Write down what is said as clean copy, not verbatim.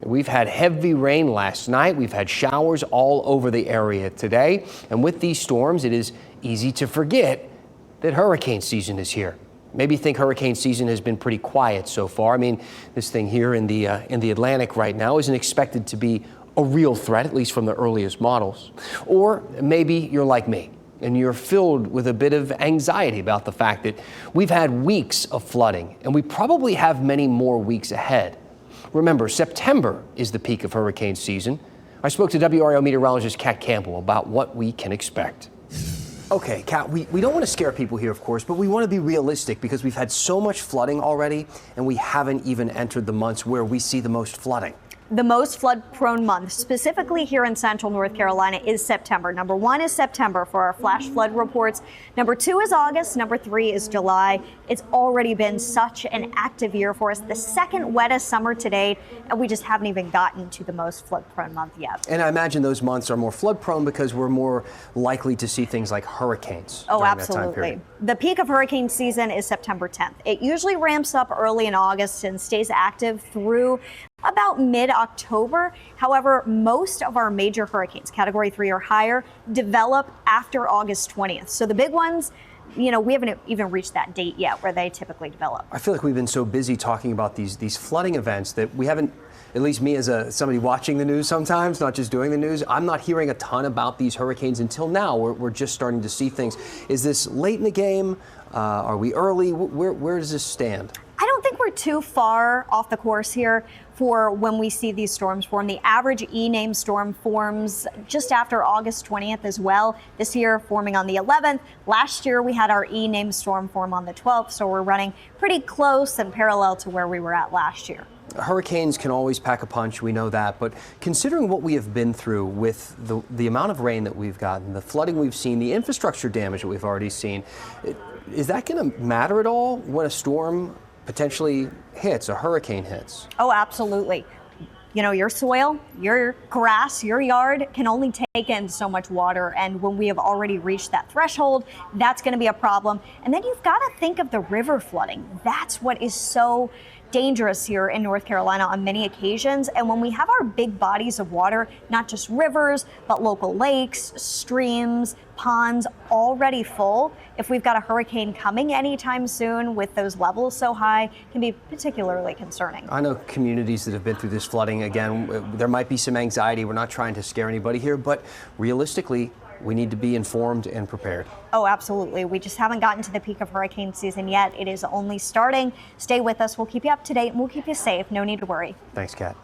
We've had heavy rain last night. We've had showers all over the area today. And with these storms, it is easy to forget that hurricane season is here. Maybe you think hurricane season has been pretty quiet so far. I mean, this thing here in the Atlantic right now isn't expected to be a real threat, at least from the earliest models. Or maybe you're like me and you're filled with a bit of anxiety about the fact that we've had weeks of flooding and we probably have many more weeks ahead. Remember, September is the peak of hurricane season. I spoke to WRAL meteorologist Kat Campbell about what we can expect. Okay, Kat, we don't want to scare people here, of course, but we want to be realistic because we've had so much flooding already and we haven't even entered the months where we see the most flooding. The most flood-prone month, specifically here in central North Carolina, is September. Number 1 is September for our flash flood reports. Number 2 is August. Number 3 is July. It's already been such an active year for us, the second wettest summer to date, and we just haven't even gotten to the most flood-prone month yet. And I imagine those months are more flood-prone because we're more likely to see things like hurricanes. Oh, absolutely. The peak of hurricane season is September 10th. It usually ramps up early in August and stays active through about mid-October. However, most of our major hurricanes, Category 3 or higher, develop after August 20th. So the big ones, we haven't even reached that date yet where they typically develop. I feel like we've been so busy talking about these flooding events that we haven't, at least me as somebody watching the news sometimes, not just doing the news, I'm not hearing a ton about these hurricanes until now. We're just starting to see things. Is this late in the game? Are we early? Where does this stand? I don't think we're too far off the course here for when we see these storms form. The average E-name storm forms just after August 20th as well. This year forming on the 11th. Last year we had our E-name storm form on the 12th, so we're running pretty close and parallel to where we were at last year. Hurricanes can always pack a punch, we know that, but considering what we have been through with the amount of rain that we've gotten, the flooding we've seen, the infrastructure damage that we've already seen, is that going to matter at all when a storm potentially hits, a hurricane hits? Oh, absolutely. Your soil, your grass, your yard can only take in so much water. And when we have already reached that threshold, that's going to be a problem. And then you've got to think of the river flooding. That's what is so dangerous here in North Carolina on many occasions. And when we have our big bodies of water, not just rivers, but local lakes, streams, ponds already full, if we've got a hurricane coming anytime soon with those levels so high, it can be particularly concerning. I know communities that have been through this flooding, again, there might be some anxiety. We're not trying to scare anybody here, but realistically, we need to be informed and prepared. Oh, absolutely. We just haven't gotten to the peak of hurricane season yet. It is only starting. Stay with us. We'll keep you up to date and we'll keep you safe. No need to worry. Thanks, Kat.